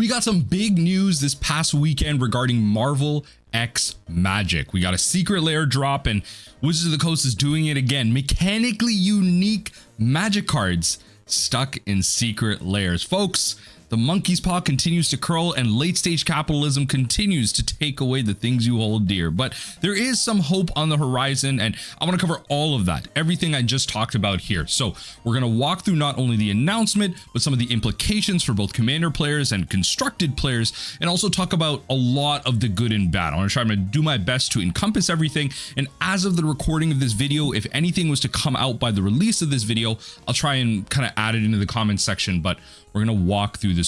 we got some big news this past weekend regarding Marvel X Magic. We got a secret lair drop and Wizards of the Coast is doing it again. Mechanically unique magic cards stuck in secret lairs. Folks, the monkey's paw continues to curl and late stage capitalism continues to take away the things you hold dear. But there is some hope on the horizon, and I want to cover all of that, everything I just talked about here. So we're going to walk through not only the announcement, but some of the implications for both commander players and constructed players, and also talk about a lot of the good and bad. I want to try to do my best to encompass everything. And as of the recording of this video, if anything was to come out by the release of this video, I'll try and kind of add it into the comments section, but we're going to walk through the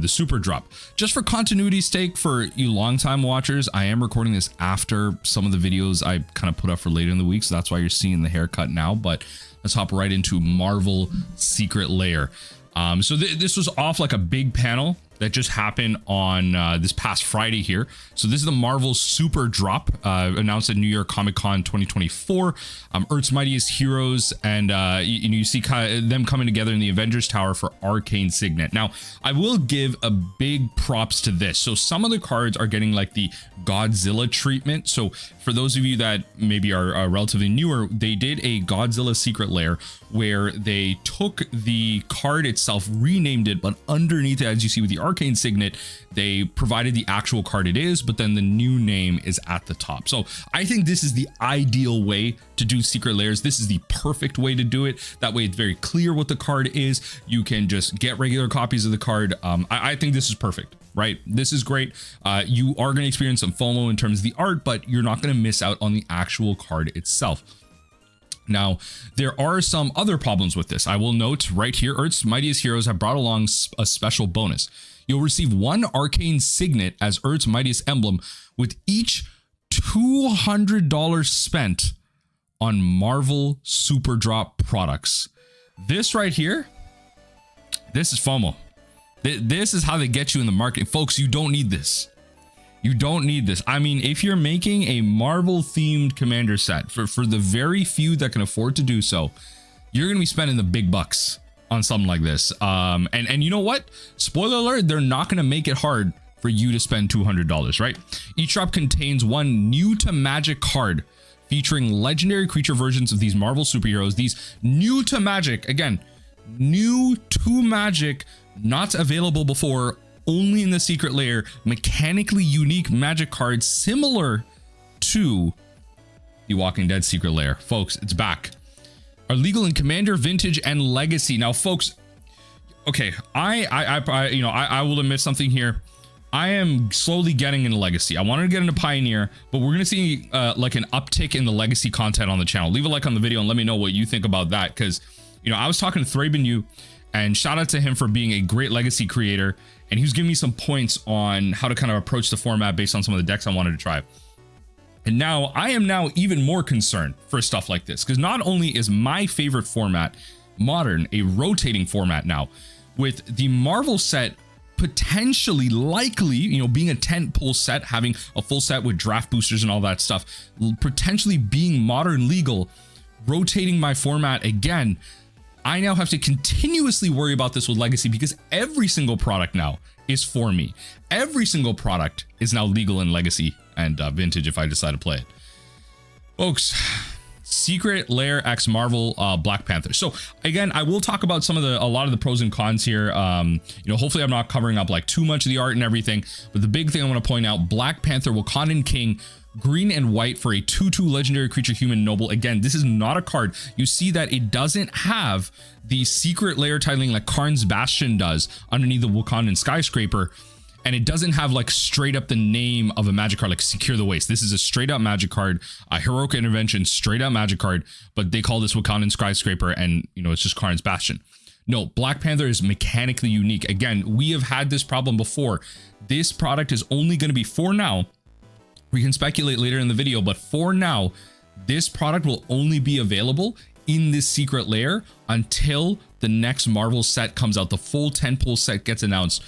super drop. Just for continuity's sake, for you longtime watchers, I am recording this after some of the videos I kind of put up for later in the week, so that's why you're seeing the haircut now. But let's hop right into Marvel Secret Lair. So this was off like a big panel that just happened on this past Friday here. So this is the Marvel Super Drop announced at New York Comic Con 2024. Earth's Mightiest Heroes, and you see them coming together in the Avengers Tower for Arcane Signet. Now, I will give a big props to this. So some of the cards are getting like the Godzilla treatment. So for those of you that maybe are relatively newer, they did a Godzilla Secret Lair where they took the card itself, renamed it, but underneath it, as you see with the Arcane Signet, they provided the actual card it is, but then the new name is at the top. So I think this is the ideal way to do secret lairs. This is the perfect way to do it. That way it's very clear what the card is. You can just get regular copies of the card. I think this is perfect, right? This is great. You are going to experience some FOMO in terms of the art, but you're not going to miss out on the actual card itself. Now, there are some other problems with this. I will note right here, Earth's Mightiest Heroes have brought along a special bonus. You'll receive one Arcane Signet as Earth's Mightiest Emblem with each $200 spent on Marvel Super Drop products. This right here, this is FOMO. This is how they get you in the market. Folks, you don't need this. You don't need this. I mean, if you're making a Marvel themed commander set for the very few that can afford to do so, you're going to be spending the big bucks on something like this. And you know what? Spoiler alert, they're not going to make it hard for you to spend $200, right? Each drop contains one new to Magic card featuring legendary creature versions of these Marvel superheroes. These new to Magic, again, new to Magic, not available before, only in the secret lair, mechanically unique magic cards similar to the Walking Dead secret lair. Folks, it's back. Are legal in Commander, Vintage, and Legacy. Now, folks, okay, I will admit something here. I am slowly getting into Legacy. I wanted to get into Pioneer, but we're gonna see like an uptick in the Legacy content on the channel. Leave a like on the video and let me know what you think about that, because I was talking to Thraben Yu, and shout out to him for being a great Legacy creator, and he was giving me some points on how to kind of approach the format based on some of the decks I wanted to try. And now I am now even more concerned for stuff like this, because not only is my favorite format, Modern, a rotating format now, with the Marvel set potentially, likely, being a tentpole set, having a full set with draft boosters and all that stuff, potentially being Modern legal, rotating my format again, I now have to continuously worry about this with Legacy, because every single product now is for me. Every single product is now legal in Legacy and Vintage if I decide to play it. Folks, Secret Lair X Marvel Black Panther. So again, I will talk about a lot of the pros and cons here. Hopefully I'm not covering up like too much of the art and everything, but the big thing I want to point out, Black Panther Wakandan King, green and white for a 2/2 legendary creature human noble. Again, this is not a card. You see that it doesn't have the secret layer titling like Karn's Bastion does underneath the Wakandan Skyscraper, and it doesn't have like straight up the name of a magic card like Secure the Waste. This is a straight up magic card, a Heroic Intervention, straight up magic card, but they call this Wakandan Skyscraper, and it's just Karn's Bastion. No, Black Panther is mechanically unique. Again, we have had this problem before. This product is only going to be, for now, we can speculate later in the video, but for now, this product will only be available in this secret lair until the next Marvel set comes out. The full tentpole set gets announced.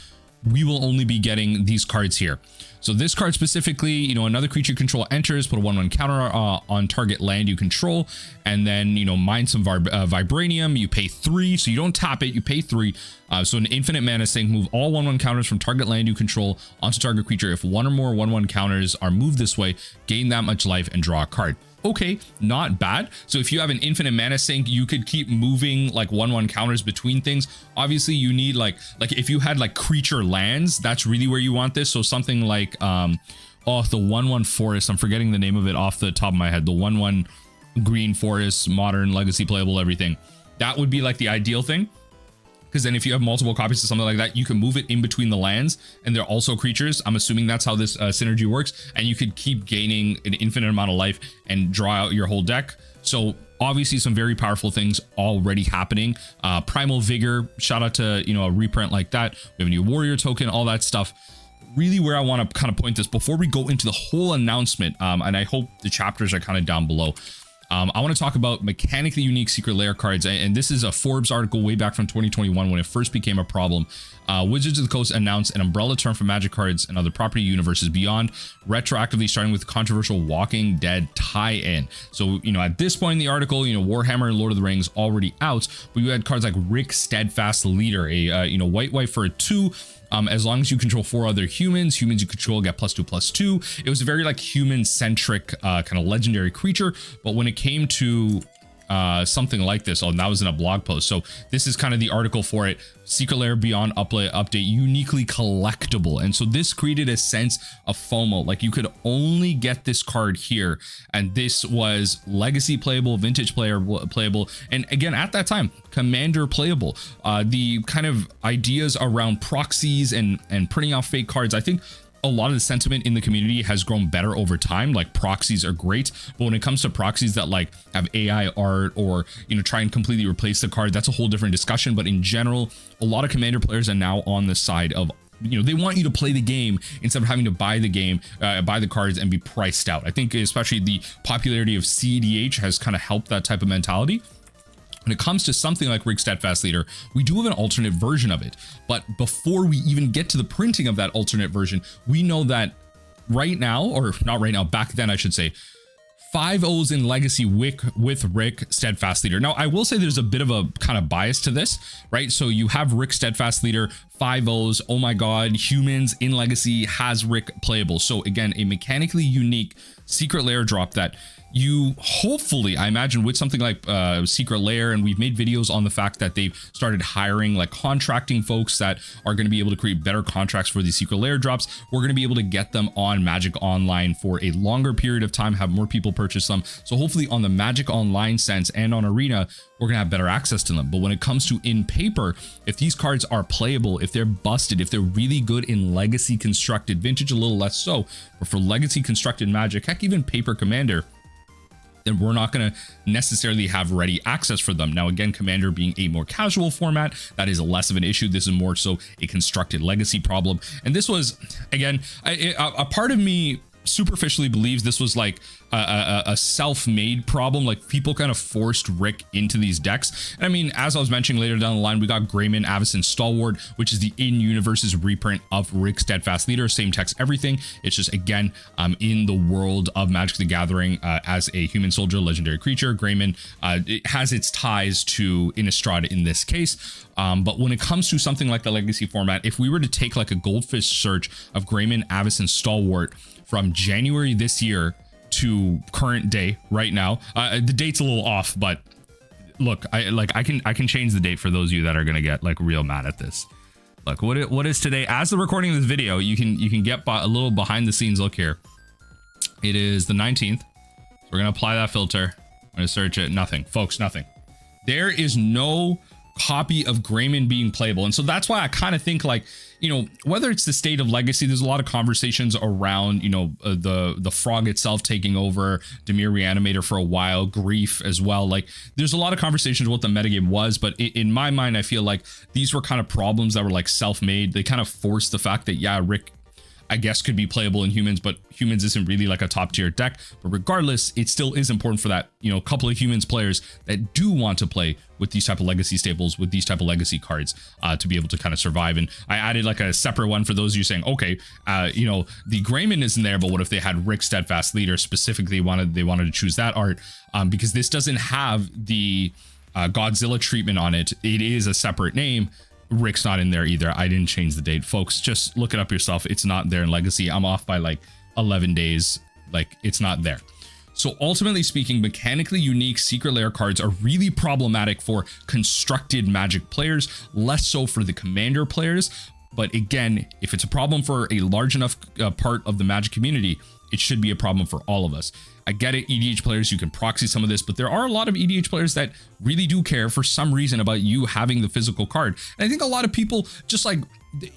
We will only be getting these cards here. So this card specifically, you know, another creature you control enters, put a 1/1 counter on target land you control, and then, you know, mine some vibranium. You pay 3, so you don't tap it, you pay 3. So an infinite mana sink, move all 1/1 counters from target land you control onto target creature. If one or more 1/1 counters are moved this way, gain that much life and draw a card. Okay, not bad. So if you have an infinite mana sink, you could keep moving like 1/1 counters between things. Obviously you need like if you had like creature lands, that's really where you want this. So something like the 1/1 forest, I'm forgetting the name of it off the top of my head, the 1/1 green forest, modern, legacy, playable, everything. That would be like the ideal thing. Because then if you have multiple copies of something like that, you can move it in between the lands, and they're also creatures. I'm assuming that's how this synergy works, and you could keep gaining an infinite amount of life and draw out your whole deck. So obviously some very powerful things already happening. Primal Vigor, shout out to, you know, a reprint like that. We have a new warrior token, all that stuff. Really where I want to kind of point this before we go into the whole announcement, and I hope the chapters are kind of down below. I want to talk about mechanically unique secret lair cards, and this is a Forbes article way back from 2021 when it first became a problem. Wizards of the Coast announced an umbrella term for Magic cards and other property universes beyond, retroactively starting with the controversial Walking Dead tie-in. So, you know, at this point in the article, you know, Warhammer and Lord of the Rings already out, but you had cards like Rick Steadfast Leader, a you know, white for a 2. As long as you control 4 other humans you control get +2/+2. It was a very like human centric kind of legendary creature, but when it came to something like this, and that was in a blog post, so this is kind of the article for it. Secret Lair Beyond update, uniquely collectible. And so this created a sense of FOMO, like you could only get this card here, and this was legacy playable, vintage playable, and again at that time commander playable. The kind of ideas around proxies and printing out fake cards, I think a lot of the sentiment in the community has grown better over time. Like proxies are great, but when it comes to proxies that like have AI art or, you know, try and completely replace the card, that's a whole different discussion. But in general, a lot of commander players are now on the side of, you know, they want you to play the game instead of having to buy the game, buy the cards and be priced out. I think especially the popularity of CEDH has kind of helped that type of mentality. When it comes to something like Rick Steadfast Leader, we do have an alternate version of it. But before we even get to the printing of that alternate version, we know that right now, or not right now, back then I should say, 5/0s in Legacy with Rick Steadfast Leader. Now, I will say there's a bit of a kind of bias to this, right? So you have Rick Steadfast Leader, 5/0s, oh my god, humans in Legacy has Rick playable. So again, a mechanically unique secret lair drop that you hopefully, I imagine with something like Secret Lair, and we've made videos on the fact that they've started hiring like contracting folks that are going to be able to create better contracts for these Secret Lair drops. We're going to be able to get them on Magic Online for a longer period of time, have more people purchase them. So hopefully on the Magic Online sense and on Arena, we're going to have better access to them. But when it comes to in paper, if these cards are playable, if they're busted, if they're really good in Legacy constructed, Vintage a little less so, but for Legacy constructed Magic, heck, even paper Commander, then we're not going to necessarily have ready access for them. Now, again, Commander being a more casual format, that is less of an issue. This is more so a constructed Legacy problem. And this was, again, a part of me superficially believes this was like a self-made problem, like people kind of forced Rick into these decks. And I mean, as I was mentioning later down the line, we got Greyman, Avacyn, Stalwart, which is the in-universe's reprint of Rick Steadfast Leader, same text, everything. It's just, again, in the world of Magic the Gathering as a human soldier, legendary creature. Greyman, it has its ties to Innistrad in this case. But when it comes to something like the Legacy format, if we were to take like a goldfish search of Greyman, Avacyn, Stalwart from January this year to current day right now, the date's a little off, but look, I can change the date for those of you that are gonna get like real mad at this. Look, what is today? As the recording of this video, you can get a little behind the scenes look here. It is the 19th. So we're gonna apply that filter. I'm gonna search it. Nothing, folks, nothing. There is no copy of Greyman being playable. And so that's why I kind of think like, you know, whether it's the state of Legacy, there's a lot of conversations around, you know, the frog itself taking over, Dimir Reanimator for a while, Grief as well. Like there's a lot of conversations what the metagame was, but in my mind, I feel like these were kind of problems that were like self-made. They kind of forced the fact that, yeah, Rick, I guess could be playable in humans, but humans isn't really like a top tier deck. But regardless, it still is important for that, you know, couple of humans players that do want to play with these type of legacy staples, with these type of legacy cards, to be able to kind of survive. And I added like a separate one for those of you saying, okay, you know, the Greyman isn't there, but what if they had Rick Steadfast Leader specifically? They wanted to choose that art, because this doesn't have the Godzilla treatment on it. It is a separate name. Rick's not in there either. I didn't change the date, folks. Just look it up yourself. It's not there in Legacy. I'm off by like 11 days. Like, it's not there. So ultimately speaking, mechanically unique Secret Lair cards are really problematic for constructed Magic players, less so for the Commander players. But again, if it's a problem for a large enough part of the Magic community, it should be a problem for all of us. I get it, EDH players, you can proxy some of this, but there are a lot of EDH players that really do care for some reason about you having the physical card. And I think a lot of people just like,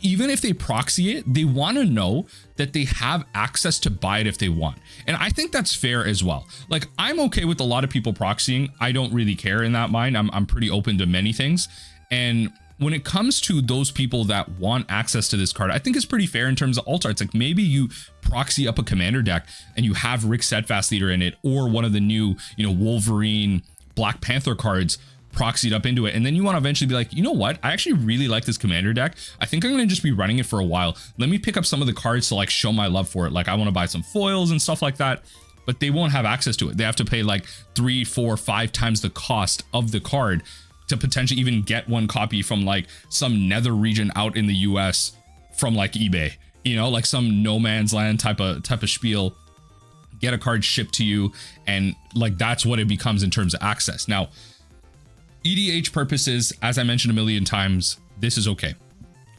even if they proxy it, they want to know that they have access to buy it if they want. And I think that's fair as well. Like, I'm okay with a lot of people proxying. I don't really care in that mind. I'm pretty open to many things. And when it comes to those people that want access to this card, I think it's pretty fair in terms of alt arts. Like, maybe you proxy up a commander deck and you have Rick Steadfast Leader in it, or one of the new, you know, Wolverine, Black Panther cards proxied up into it. And then you want to eventually be like, you know what? I actually really like this commander deck. I think I'm going to just be running it for a while. Let me pick up some of the cards to like show my love for it. Like, I want to buy some foils and stuff like that, but they won't have access to it. They have to pay like 3, 4, 5 times the cost of the card to potentially even get one copy from like some nether region out in the US from like eBay, you know, like some no man's land type of spiel. Get a card shipped to you, and like that's what it becomes in terms of access. Now, EDH purposes, as I mentioned a million times, this is okay.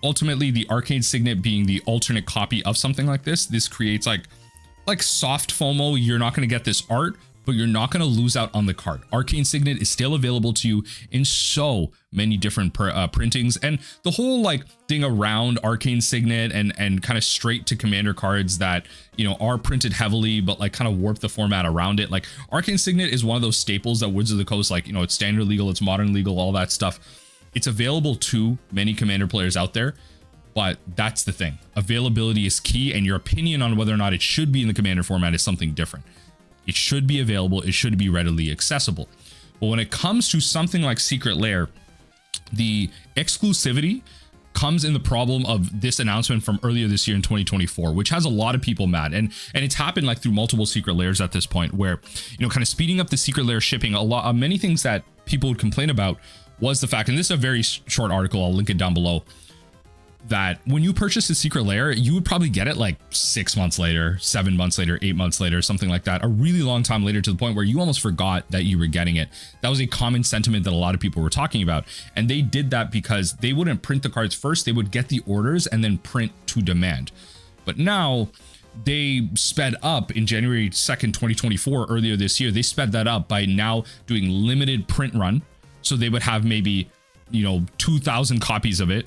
Ultimately, the Arcane Signet being the alternate copy of something like this creates like soft FOMO. You're not going to get this art, but you're not going to lose out on the card. Arcane Signet is still available to you in so many different printings, and the whole like thing around Arcane Signet and kind of straight to commander cards that, you know, are printed heavily, but like kind of warp the format around it. Like, Arcane Signet is one of those staples that Wizards of the Coast, like, you know, it's standard legal, it's modern legal, all that stuff. It's available to many commander players out there. But that's the thing. Availability is key, and your opinion on whether or not it should be in the commander format is something different. It should be available. It should be readily accessible. But when it comes to something like Secret Lair, the exclusivity comes in the problem of this announcement from earlier this year in 2024, which has a lot of people mad. And it's happened like through multiple Secret Lairs at this point, where, you know, kind of speeding up the Secret Lair shipping. Many things that people would complain about was the fact, and this is a very short article, I'll link it down below, that when you purchase a Secret Lair, you would probably get it like 6 months later, 7 months later, 8 months later, something like that, a really long time later, to the point where you almost forgot that you were getting it. That was a common sentiment that a lot of people were talking about. And they did that because they wouldn't print the cards first. They would get the orders and then print to demand. But now they sped up in January 2nd, 2024, earlier this year. They sped that up by now doing limited print run. So they would have maybe, you know, 2,000 copies of it.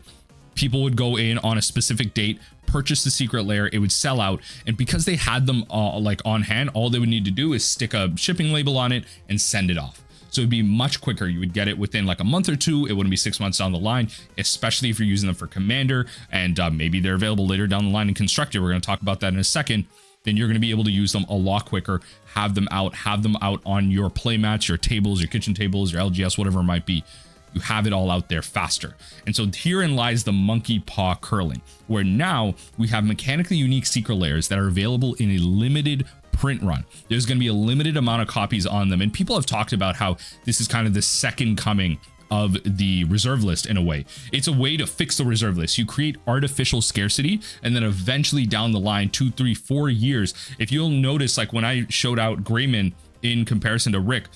People would go in on a specific date, purchase the Secret Lair, it would sell out. And because they had them like on hand, all they would need to do is stick a shipping label on it and send it off. So it'd be much quicker. You would get it within like a month or two. It wouldn't be 6 months down the line, especially if you're using them for Commander, and maybe they're available later down the line in Constructed. We're going to talk about that in a second. Then you're going to be able to use them a lot quicker, have them out on your play mats, your tables, your kitchen tables, your LGS, whatever it might be. You have it all out there faster. And so herein lies the monkey paw curling, where now we have mechanically unique Secret Lairs that are available in a limited print run. There's going to be a limited amount of copies on them. And people have talked about how this is kind of the second coming of the reserve list in a way. It's a way to fix the reserve list. You create artificial scarcity, and then eventually down the line, 2, 3, 4 years, if you'll notice, like when I showed out Greyman in comparison to Rick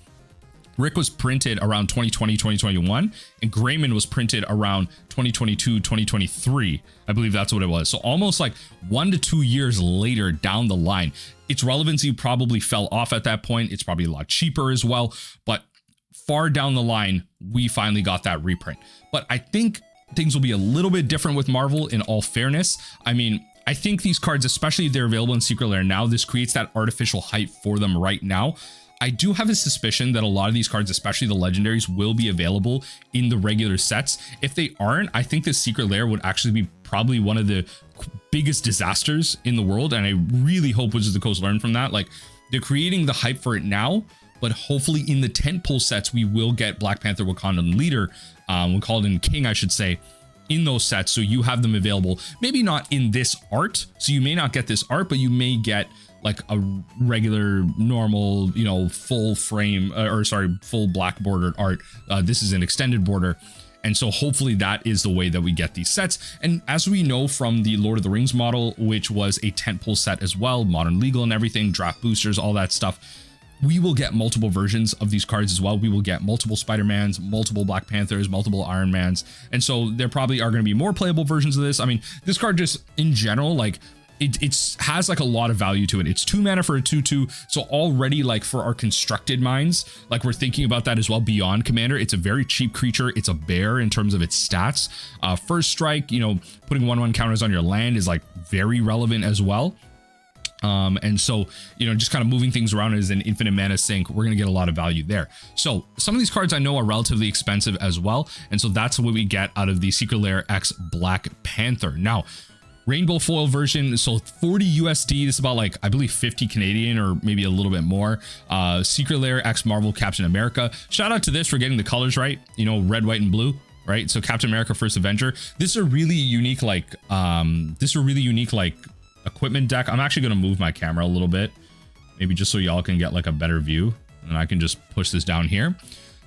was printed around 2020, 2021, and Greyman was printed around 2022, 2023. I believe that's what it was. So almost like 1 to 2 years later down the line. Its relevancy probably fell off at that point. It's probably a lot cheaper as well, but far down the line, we finally got that reprint. But I think things will be a little bit different with Marvel, in all fairness. I mean, I think these cards, especially if they're available in Secret Lair now, this creates that artificial hype for them right now. I do have a suspicion that a lot of these cards, especially the legendaries, will be available in the regular sets. If they aren't, I think the Secret Lair would actually be probably one of the biggest disasters in the world, and I really hope Wizards of the Coast learn from that. Like, they're creating the hype for it now, but hopefully in the tentpole sets we will get Black Panther, Wakandan Leader, Wakandan King I should say, in those sets, so you have them available. Maybe not in this art, so you may not get this art, but you may get like a regular normal, you know, full frame full black bordered art. This is an extended border, and so hopefully that is the way that we get these sets. And as we know from the Lord of the Rings model, which was a tentpole set as well, modern legal and everything, draft boosters, all that stuff, we will get multiple versions of these cards as well. We will get multiple Spider-Mans, multiple Black Panthers, multiple Iron Mans. And so there probably are going to be more playable versions of this. I mean, this card just in general, like it has like a lot of value to it. It's 2 mana for a 2/2. So already, like for our constructed minds, like we're thinking about that as well beyond Commander. It's a very cheap creature. It's a bear in terms of its stats. First strike, you know, putting 1/1 counters on your land is like very relevant as well. And so, you know, just kind of moving things around as an infinite mana sink, we're going to get a lot of value there. So some of these cards I know are relatively expensive as well. And so that's what we get out of the Secret Lair X Black Panther. Now, rainbow foil version, so 40 USD, this is about like, I believe 50 Canadian or maybe a little bit more. Secret Lair X Marvel Captain America. Shout out to this for getting the colors right, you know, red, white, and blue. Right, so Captain America First Avenger. This is a really unique equipment deck. I'm actually going to move my camera a little bit, maybe just so y'all can get like a better view, and I can just push this down here.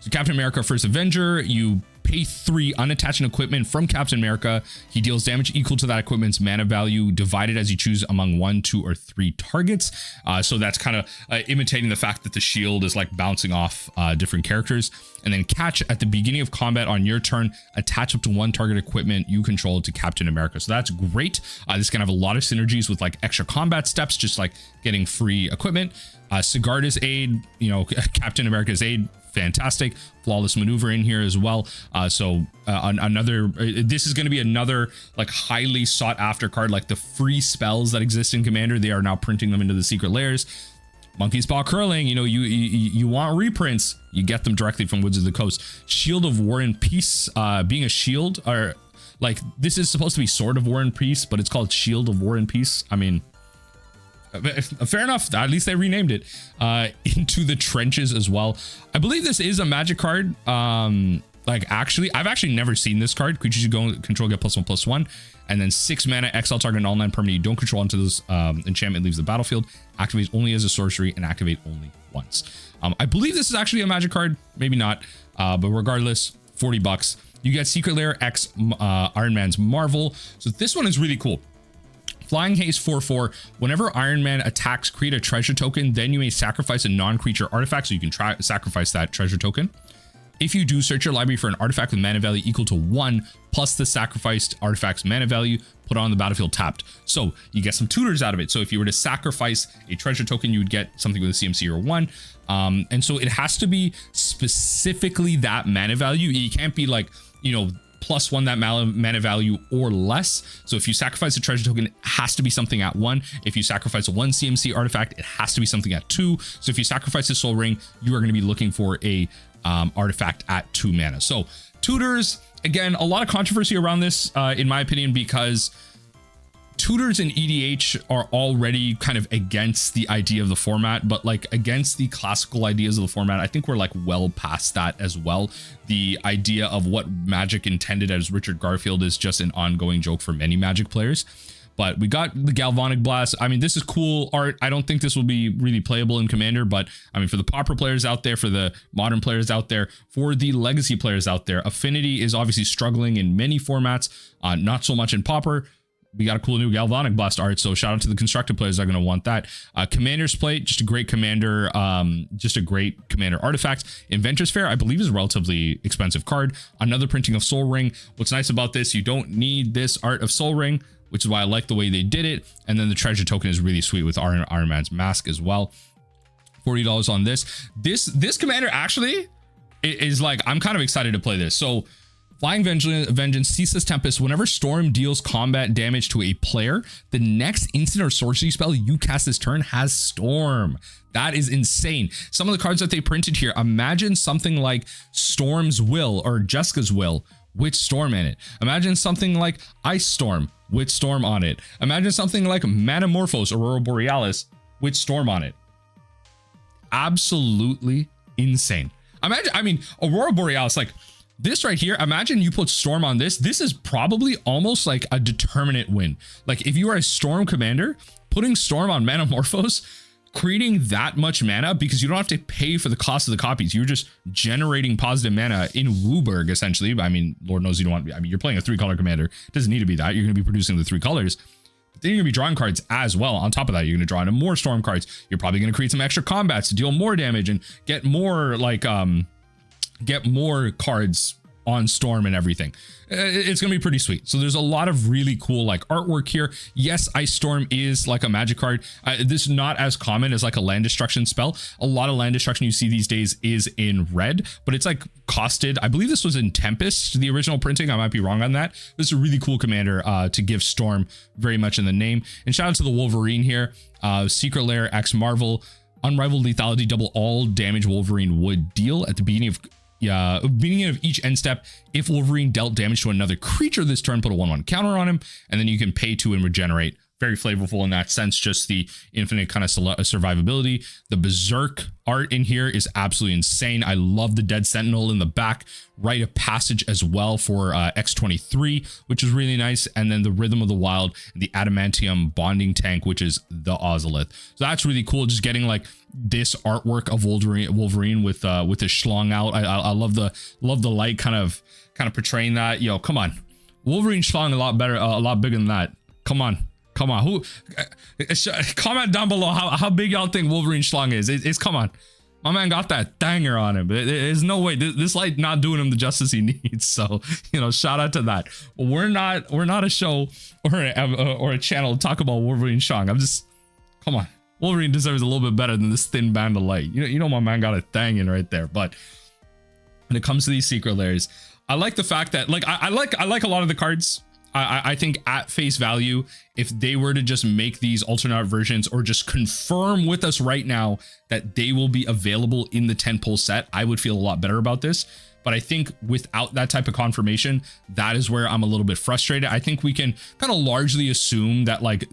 So Captain America First Avenger, you pay 3, unattach an equipment from Captain America. He deals damage equal to that equipment's mana value, divided as you choose among 1, 2, or 3 targets. So that's kind of imitating the fact that the shield is like bouncing off different characters. And then catch at the beginning of combat on your turn, attach up to 1 target equipment you control to Captain America. So that's great. This can have a lot of synergies with like extra combat steps, just like getting free equipment. Sigarda's aid, you know, Captain America's aid, fantastic. Flawless maneuver in here as well. Another, this is going to be another like highly sought after card. Like the free spells that exist in Commander, they are now printing them into the secret layers. Monkey's Paw Curling, you know, you want reprints, you get them directly from Wizards of the Coast. Shield of War and Peace, being a shield, or like this is supposed to be Sword of War and Peace, but it's called Shield of War and Peace. I mean, fair enough. At least they renamed it. Into the Trenches as well. I believe this is a Magic card. Like actually, I've actually never seen this card. Creatures you go control get +1/+1, and then 6 mana, exile target all-9 permanent you don't control until this enchantment leaves the battlefield. Activates only as a sorcery and activate only once. I believe this is actually a Magic card, maybe not, but regardless, 40 bucks. You get Secret Lair X Iron Man's Marvel. So this one is really cool. Flying Haste 4/4. Whenever Iron Man attacks, create a treasure token, then you may sacrifice a non-creature artifact, so you can sacrifice that treasure token. If you do, search your library for an artifact with mana value equal to 1 plus the sacrificed artifact's mana value, put it on the battlefield tapped. So you get some tutors out of it. So if you were to sacrifice a treasure token, you would get something with a CMC or 1. And so it has to be specifically that mana value. You can't be like, you know, +1 that mana value or less. So if you sacrifice a treasure token, it has to be something at 1. If you sacrifice a 1 CMC artifact, it has to be something at 2. So if you sacrifice a Soul Ring, you are going to be looking for a artifact at 2 mana. So tutors, again, a lot of controversy around this, in my opinion, because tutors in EDH are already kind of against the idea of the format, but like against the classical ideas of the format. I think we're like well past that as well. The idea of what Magic intended as Richard Garfield is just an ongoing joke for many Magic players. But we got the Galvanic Blast. I mean, this is cool art. I don't think this will be really playable in Commander, but I mean, for the Pauper players out there, for the Modern players out there, for the Legacy players out there, Affinity is obviously struggling in many formats, not so much in Pauper. We got a cool new Galvanic Blast art, so shout out to the Constructed players that are going to want that. Commander's Plate, just a great Commander, artifact. Inventor's Fair, I believe, is a relatively expensive card. Another printing of Soul Ring. What's nice about this, you don't need this art of Soul Ring, which is why I like the way they did it. And then the treasure token is really sweet with Iron Man's mask as well. $40 on this. This Commander actually is like, I'm kind of excited to play this. So Flying Vengeance, Ceaseless Tempest. Whenever Storm deals combat damage to a player, the next instant or sorcery spell you cast this turn has Storm. That is insane. Some of the cards that they printed here, imagine something like Storm's Will or Jessica's Will with Storm in it. Imagine something like Ice Storm with Storm on it. Imagine something like Manamorphose Aurora Borealis with Storm on it. Absolutely insane. Imagine, I mean, Aurora Borealis, like this right here, imagine you put Storm on this. This is probably almost like a determinate win. Like if you are a Storm commander, putting Storm on Manamorphose, creating that much mana, because you don't have to pay for the cost of the copies. You're just generating positive mana in Wooburg, essentially. I mean, Lord knows you don't want, I mean, you're playing a 3-color commander. It doesn't need to be that. You're going to be producing the 3 colors. But then you're going to be drawing cards as well. On top of that, you're going to draw into more Storm cards. You're probably going to create some extra combats to deal more damage and get more, like, get more cards on Storm and everything. It's gonna be pretty sweet. So there's a lot of really cool like artwork here. Yes, Ice Storm is like a magic card. This is not as common as like a land destruction spell. A lot of land destruction you see these days is in red, but it's like costed. I believe this was in Tempest, the original printing. I might be wrong on that. This is a really cool commander to give Storm very much in the name. And shout out to the Wolverine here. Secret Lair X Marvel. Unrivaled lethality, double all damage Wolverine would deal at the beginning of each end step. If Wolverine dealt damage to another creature this turn, put a 1/1 counter on him, and then you can pay 2 and regenerate. Very flavorful in that sense, just the infinite kind of survivability. The Berserk art in here is absolutely insane. I love the Dead Sentinel in the back. Rite of Passage as well for X23, which is really nice. And then the Rhythm of the Wild, the Adamantium Bonding Tank, which is the Ozolith. So that's really cool. Just getting like this artwork of Wolverine with his schlong out. I love the light kind of portraying that. Yo, come on, Wolverine schlong a lot better, a lot bigger than that. Come on. Who comment down below how big y'all think Wolverine schlong is. It's come on. My man got that danger on him. There's no way this light not doing him the justice he needs. So, you know, shout out to that. We're not a show or a channel to talk about Wolverine schlong. I'm just, come on. Wolverine deserves a little bit better than this thin band of light. You know my man got a thing in right there. But when it comes to these secret layers, I like the fact that like I like a lot of the cards. I think at face value, if they were to just make these alternate versions or just confirm with us right now that they will be available in the 10-pull set, I would feel a lot better about this. But I think without that type of confirmation, that is where I'm a little bit frustrated. I think we can kind of largely assume that like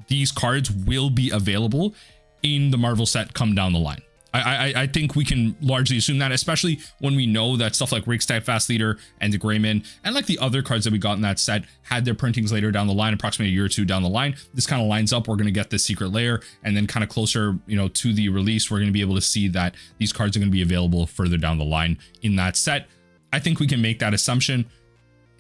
these cards will be available in the Marvel set come down the line. I think we can largely assume that, especially when we know that stuff like Rigstat Fast Leader and the Greyman and like the other cards that we got in that set had their printings later down the line, approximately a year or two down the line. This kind of lines up. We're going to get this secret layer, and then kind of closer, you know, to the release, we're going to be able to see that these cards are going to be available further down the line in that set. I think we can make that assumption.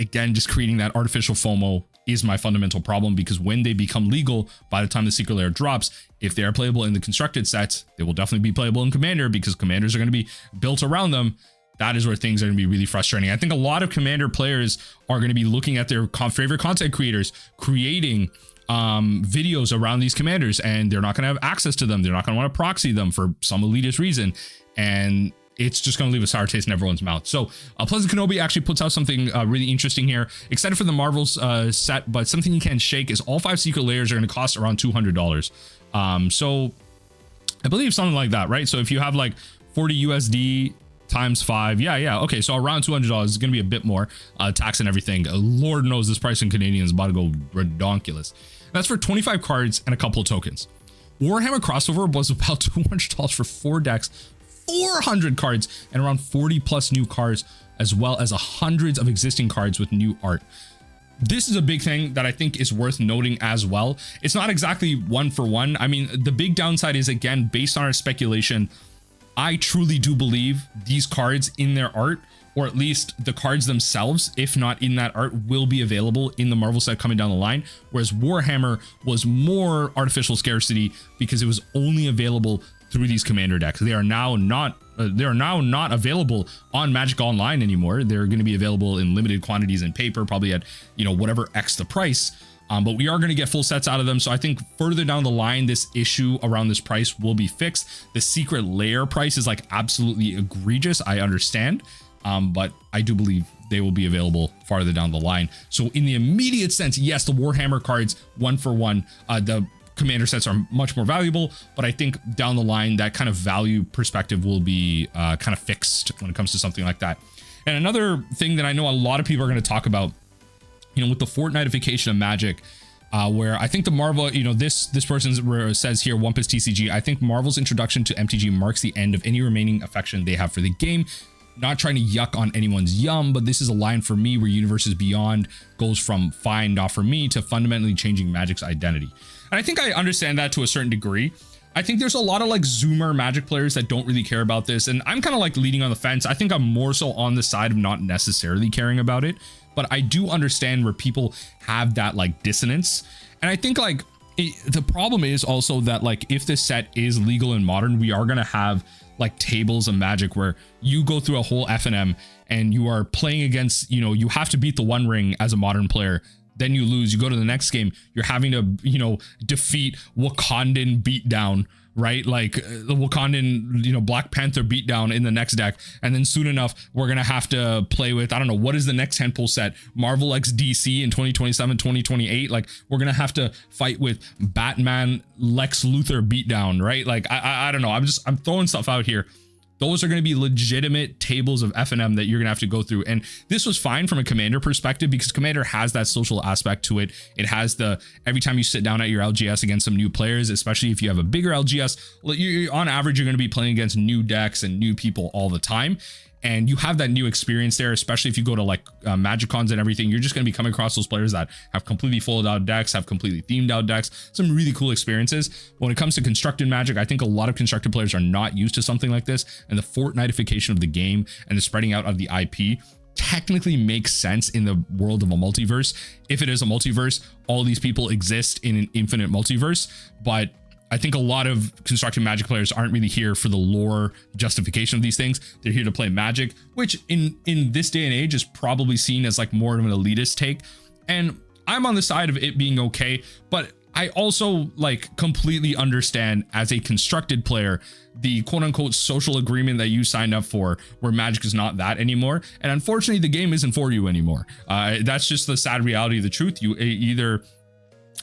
Again, just creating that artificial FOMO is my fundamental problem, because when they become legal, by the time the secret layer drops, if they are playable in the constructed sets, they will definitely be playable in Commander, because Commanders are going to be built around them. That is where things are going to be really frustrating. I think a lot of Commander players are going to be looking at their favorite content creators creating videos around these Commanders, and they're not going to have access to them. They're not going to want to proxy them for some elitist reason, and it's just going to leave a sour taste in everyone's mouth. So Pleasant Kenobi actually puts out something really interesting here. Excited for the Marvels set, but something you can't shake is all 5 secret layers are going to cost around $200. So I believe something like that, right? So if you have like 40 USD times 5, yeah, okay, so around $200 is going to be a bit more tax and everything. Lord knows this price in Canadian is about to go redonkulous. That's for 25 cards and a couple of tokens. Warhammer crossover was about $200 for 4 decks, 400 cards, and around 40 plus new cards, as well as hundreds of existing cards with new art. This is a big thing that I think is worth noting as well. It's not exactly 1 for 1. I mean, the big downside is, again, based on our speculation, I truly do believe these cards in their art, or at least the cards themselves, if not in that art, will be available in the Marvel set coming down the line. Whereas Warhammer was more artificial scarcity because it was only available through these Commander decks. They are now not available on Magic Online anymore. They're going to be available in limited quantities in paper, probably at, you know, whatever X the price. But we are going to get full sets out of them. So I think further down the line, this issue around this price will be fixed. The secret layer price is like absolutely egregious. I understand. But I do believe they will be available farther down the line. So in the immediate sense, yes, the Warhammer cards 1 for 1, the Commander sets are much more valuable, but I think down the line that kind of value perspective will be kind of fixed when it comes to something like that. And another thing that I know a lot of people are going to talk about, you know, with the Fortnitification of Magic, where I think the Marvel, you know, this person says here, One Piece TCG, I think Marvel's introduction to MTG marks the end of any remaining affection they have for the game. Not trying to yuck on anyone's yum, but this is a line for me where Universes Beyond goes from fine, not for me, to fundamentally changing Magic's identity. And I think I understand that to a certain degree. I think there's a lot of like Zoomer Magic players that don't really care about this. And I'm kind of like leaning on the fence. I think I'm more so on the side of not necessarily caring about it, but I do understand where people have that like dissonance. And I think like the problem is also that like if this set is legal in Modern, we are going to have like tables of Magic where you go through a whole FNM and you are playing against, you know, you have to beat the One Ring as a Modern player. Then you lose, you go to the next game, you're having to, you know, defeat Wakandan beatdown, right? Like the Wakandan, you know, Black Panther beatdown in the next deck. And then soon enough, we're going to have to play with, I don't know, what is the next tentpole set? Marvel X DC in 2027, 2028. Like we're going to have to fight with Batman, Lex Luthor beatdown, right? Like, I don't know. I'm throwing stuff out here. Those are going to be legitimate tables of FNM that you're going to have to go through. And this was fine from a Commander perspective because Commander has that social aspect to it. It has the, every time you sit down at your LGS against some new players, especially if you have a bigger LGS, on average, you're going to be playing against new decks and new people all the time. And you have that new experience there, especially if you go to like Magic Cons and everything. You're just going to be coming across those players that have completely folded out decks, have completely themed out decks, some really cool experiences. But when it comes to constructed Magic, I think a lot of constructed players are not used to something like this. And the Fortnitification of the game and the spreading out of the IP technically makes sense in the world of a multiverse. If it is a multiverse, all these people exist in an infinite multiverse. But I think a lot of constructed Magic players aren't really here for the lore justification of these things. They're here to play Magic, which in this day and age is probably seen as like more of an elitist take. And I'm on the side of it being okay, but I also like completely understand as a constructed player, the quote unquote social agreement that you signed up for where Magic is not that anymore. And unfortunately, the game isn't for you anymore. That's just the sad reality of the truth. You either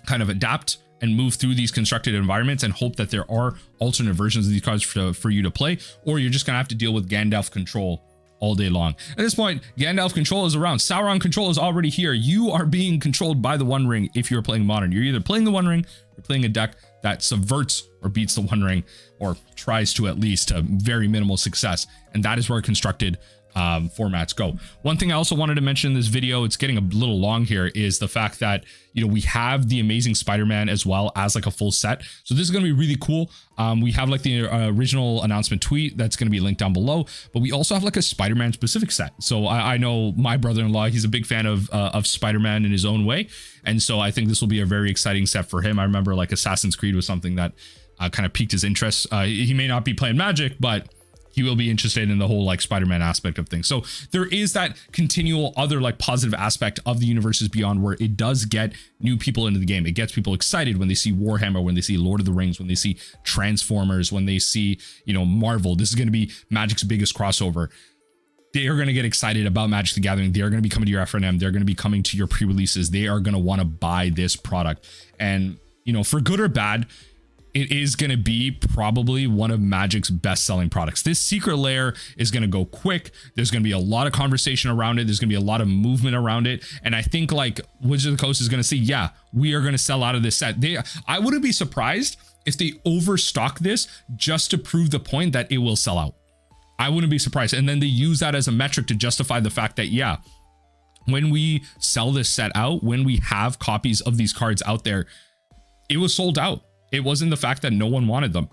kind of adapt and move through these constructed environments and hope that there are alternate versions of these cards for you to play, or you're just gonna have to deal with Gandalf control all day long. At this point, Gandalf control is around. Sauron control is already here. You are being controlled by the One Ring if you're playing Modern. You're either playing the One Ring or playing a deck that subverts or beats the One Ring, or tries to at least, to very minimal success. And that is where constructed formats go. One thing I also wanted to mention in this video, it's getting a little long here, is the fact that, you know, we have the Amazing Spider-Man as well as like a full set. So this is going to be really cool. We have like the original announcement tweet that's going to be linked down below, but we also have like a Spider-Man specific set. So I know my brother-in-law, he's a big fan of Spider-Man in his own way. And so I think this will be a very exciting set for him. I remember like Assassin's Creed was something that kind of piqued his interest. He may not be playing Magic, but he will be interested in the whole like Spider-Man aspect of things. So there is that continual other like positive aspect of the Universes Beyond, where it does get new people into the game. It gets people excited when they see Warhammer, when they see Lord of the Rings, when they see Transformers, when they see, you know, Marvel. This is going to be Magic's biggest crossover. They are going to get excited about Magic the Gathering. They are going to be coming to your FNM. They're going to be coming to your pre-releases. They are going to want to buy this product. And, you know, for good or bad, it is going to be probably one of Magic's best-selling products. This Secret Lair is going to go quick. There's going to be a lot of conversation around it. There's going to be a lot of movement around it. And I think like Wizards of the Coast is going to say, yeah, we are going to sell out of this set. I wouldn't be surprised if they overstock this just to prove the point that it will sell out. I wouldn't be surprised. And then they use that as a metric to justify the fact that, yeah, when we sell this set out, when we have copies of these cards out there, it was sold out. It wasn't the fact that no one wanted them.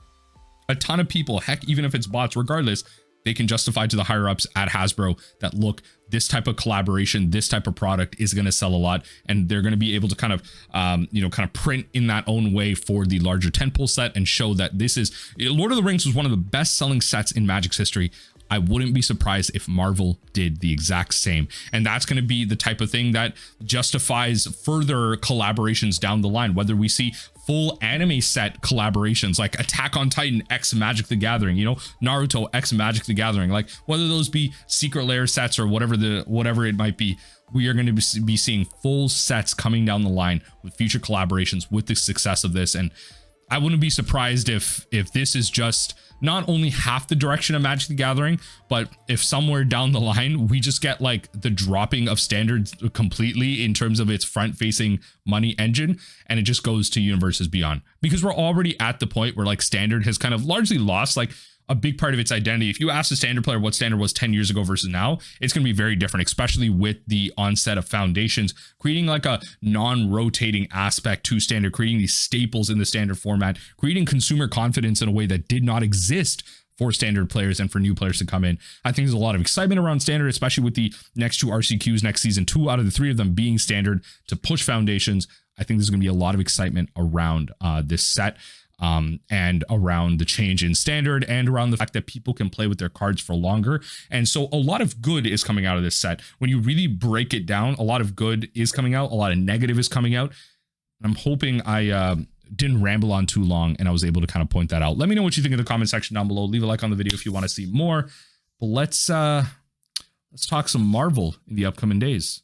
A ton of people, heck, even if it's bots, regardless, they can justify to the higher ups at Hasbro that, look, this type of collaboration, this type of product is going to sell a lot. And they're going to be able to kind of, kind of print in that own way for the larger tentpole set and show that this is, Lord of the Rings was one of the best selling sets in Magic's history. I wouldn't be surprised if Marvel did the exact same. And that's going to be the type of thing that justifies further collaborations down the line, whether we see full anime set collaborations like Attack on Titan X Magic the Gathering, you know, Naruto X Magic the Gathering, like whether those be Secret Lair sets or whatever it might be, we are going to be seeing full sets coming down the line with future collaborations with the success of this. And I wouldn't be surprised if this is just not only half the direction of Magic the Gathering, but if somewhere down the line we just get like the dropping of standards completely in terms of its front facing money engine, and it just goes to Universes Beyond, because we're already at the point where like standard has kind of largely lost like a big part of its identity. If you ask a standard player what standard was 10 years ago versus now, it's going to be very different, especially with the onset of foundations, creating like a non-rotating aspect to standard, creating these staples in the standard format, creating consumer confidence in a way that did not exist for standard players and for new players to come in. I think there's a lot of excitement around standard, especially with the next 2 RCQs next season, 2 out of the 3 of them being standard to push foundations. I think there's going to be a lot of excitement around this set. And around the change in standard, and around the fact that people can play with their cards for longer. And so a lot of good is coming out of this set. When you really break it down, a lot of good is coming out, a lot of negative is coming out. I'm hoping I didn't ramble on too long and I was able to kind of point that out. Let me know what you think in the comment section down below. Leave a like on the video if you want to see more. But let's talk some Marvel in the upcoming days.